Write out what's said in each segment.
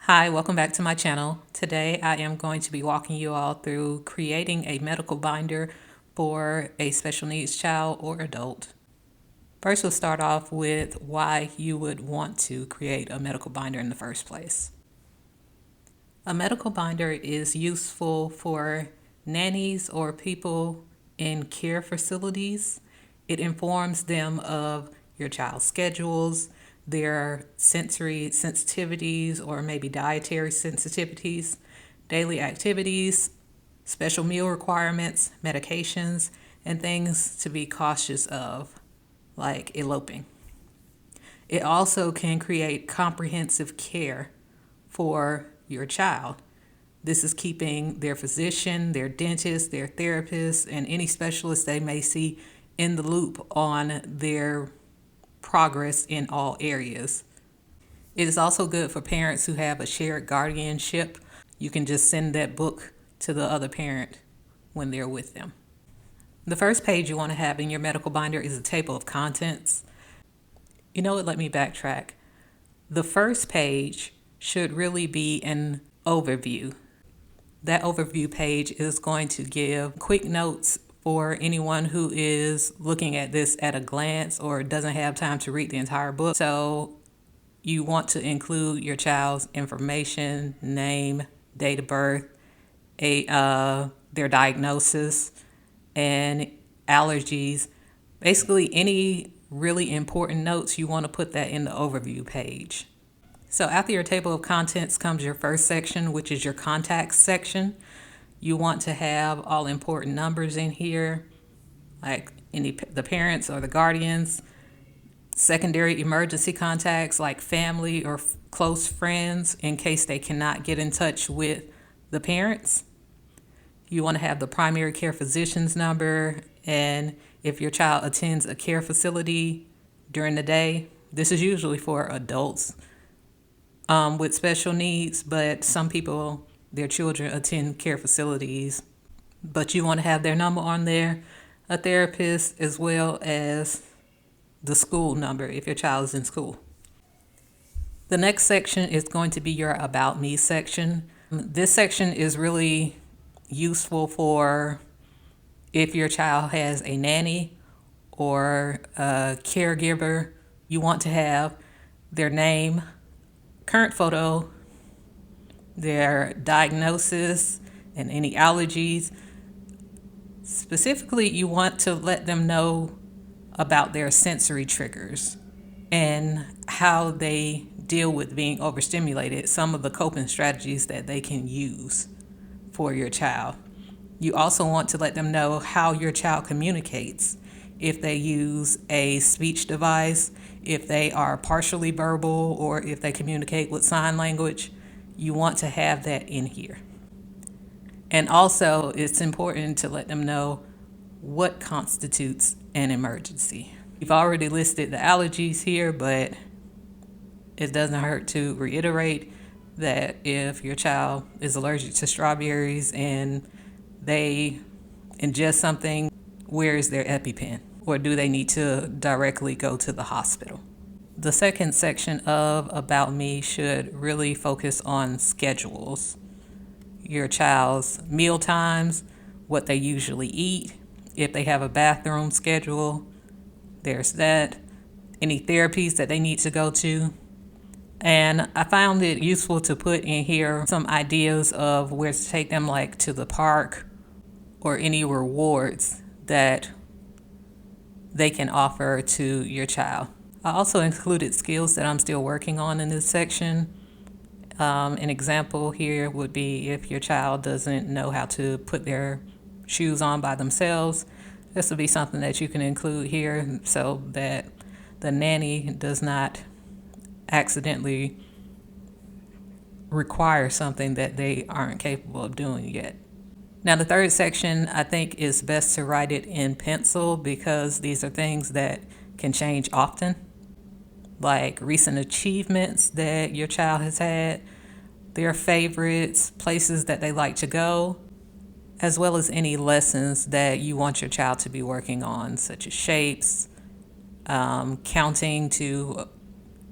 Hi, welcome back to my channel. Today I am going to be walking you all through creating a medical binder for a special needs child or adult. First, we'll start off with why you would want to create a medical binder in the first place. A medical binder is useful for nannies or people in care facilities. It informs them of your child's schedules, their sensory sensitivities or maybe dietary sensitivities, daily activities, special meal requirements, medications, and things to be cautious of, like eloping. It also can create comprehensive care for your child. This is keeping their physician, their dentist, their therapist, and any specialist they may see in the loop on their progress in all areas. It is also good for parents who have a shared guardianship. You can just send that book to the other parent when they're with them. The first page you want to have in your medical binder is a table of contents. You know what, let me backtrack. The first page should really be an overview. That overview page is going to give quick notes for anyone who is looking at this at a glance or doesn't have time to read the entire book. So you want to include your child's information, name, date of birth, their diagnosis, and allergies. Basically, any really important notes, you want to put that in the overview page. So after your table of contents comes your first section, which is your contacts section. You want to have all important numbers in here, like the parents or the guardians, secondary emergency contacts like family or close friends in case they cannot get in touch with the parents. You want to have the primary care physician's number, and if your child attends a care facility during the day, this is usually for adults with special needs, but some people, their children attend care facilities, but you want to have their number on there, a therapist, as well as the school number if your child is in school. The next section is going to be your About Me section. This section is really useful for if your child has a nanny or a caregiver. You want to have their name, current photo, their diagnosis, and any allergies. Specifically, you want to let them know about their sensory triggers and how they deal with being overstimulated, some of the coping strategies that they can use for your child. You also want to let them know how your child communicates. If they use a speech device, if they are partially verbal, or if they communicate with sign language, you want to have that in here. And also, it's important to let them know what constitutes an emergency. You've already listed the allergies here, but it doesn't hurt to reiterate that if your child is allergic to strawberries and they ingest something, where is their EpiPen? Or do they need to directly go to the hospital? The second section of About Me should really focus on schedules. Your child's meal times, what they usually eat, if they have a bathroom schedule, there's that, any therapies that they need to go to. And I found it useful to put in here some ideas of where to take them, like to the park or any rewards that they can offer to your child. I also included skills that I'm still working on in this section. An example here would be if your child doesn't know how to put their shoes on by themselves. This would be something that you can include here so that the nanny does not accidentally require something that they aren't capable of doing yet. Now, the third section, I think is best to write it in pencil because these are things that can change often, like recent achievements that your child has had, their favorites, places that they like to go, as well as any lessons that you want your child to be working on, such as shapes, counting to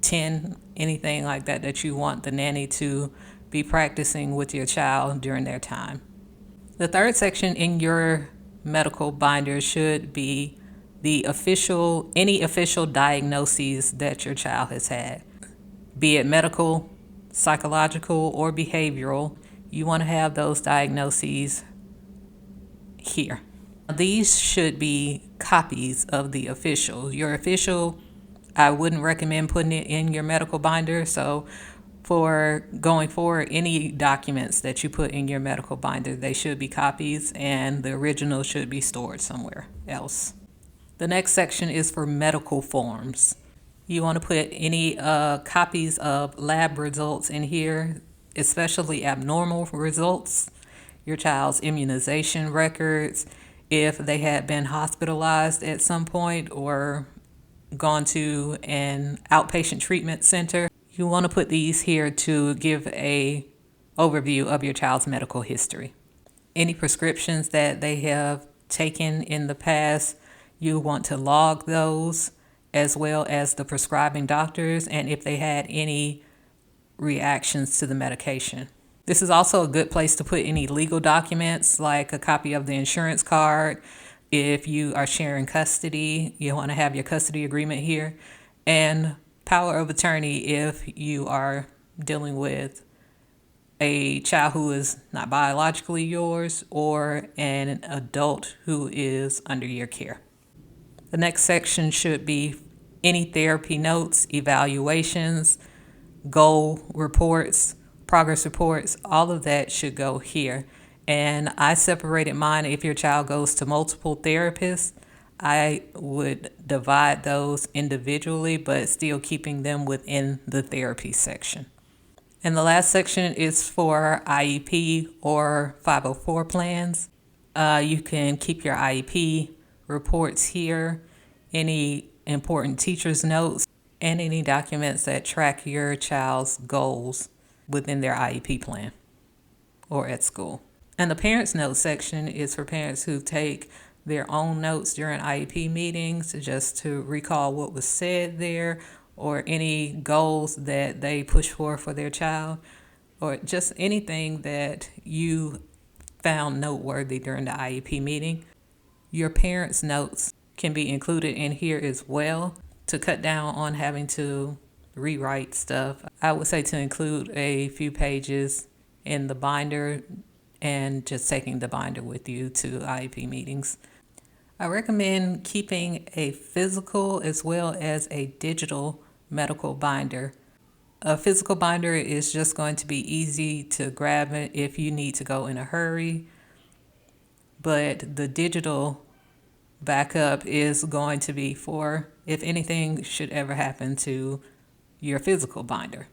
10, anything like that that you want the nanny to be practicing with your child during their time. The third section in your medical binder should be any official diagnoses that your child has had, be it medical, psychological, or behavioral. You want to have those diagnoses here. These should be copies of the official. Your official, I wouldn't recommend putting it in your medical binder. So for going forward, any documents that you put in your medical binder, they should be copies, and the original should be stored somewhere else. The next section is for medical forms. You want to put any copies of lab results in here, especially abnormal results, your child's immunization records, if they had been hospitalized at some point or gone to an outpatient treatment center. You want to put these here to give a overview of your child's medical history. Any prescriptions that they have taken in the past, you want to log those, as well as the prescribing doctors and if they had any reactions to the medication. This is also a good place to put any legal documents, like a copy of the insurance card. If you are sharing custody, you want to have your custody agreement here, and power of attorney if you are dealing with a child who is not biologically yours or an adult who is under your care. The next section should be any therapy notes, evaluations, goal reports, progress reports. All of that should go here. And I separated mine. If your child goes to multiple therapists, I would divide those individually, but still keeping them within the therapy section. And the last section is for IEP or 504 plans. You can keep your IEP reports here, any important teacher's notes, and any documents that track your child's goals within their IEP plan or at school. And the parents' notes section is for parents who take their own notes during IEP meetings, just to recall what was said there, or any goals that they push for their child, or just anything that you found noteworthy during the IEP meeting. Your parents' notes can be included in here as well to cut down on having to rewrite stuff. I would say to include a few pages in the binder and just taking the binder with you to IEP meetings. I recommend keeping a physical as well as a digital medical binder. A physical binder is just going to be easy to grab it if you need to go in a hurry, but the digital backup is going to be for if anything should ever happen to your physical binder.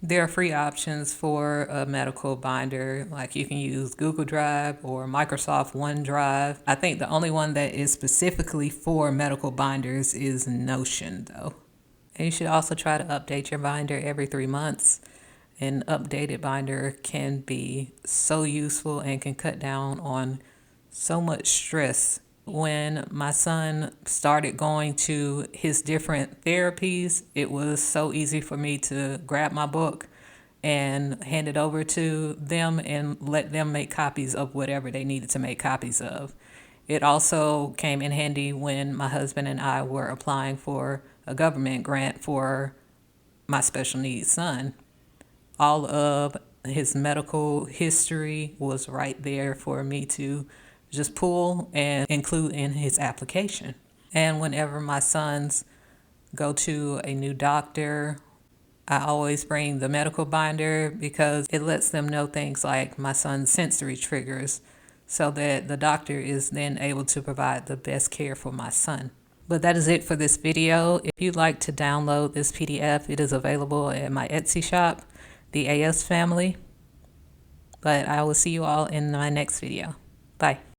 There are free options for a medical binder, like you can use Google Drive or Microsoft OneDrive. I think the only one that is specifically for medical binders is Notion, though. And you should also try to update your binder every 3 months. An updated binder can be so useful and can cut down on so much stress. When my son started going to his different therapies, it was so easy for me to grab my book and hand it over to them and let them make copies of whatever they needed to make copies of. It also came in handy when my husband and I were applying for a government grant for my special needs son. All of his medical history was right there for me to just pull and include in his application. And whenever my sons go to a new doctor, I always bring the medical binder because it lets them know things like my son's sensory triggers so that the doctor is then able to provide the best care for my son. But that is it for this video. If you'd like to download this PDF, it is available at my Etsy shop, the AS Family. But I will see you all in my next video. Bye.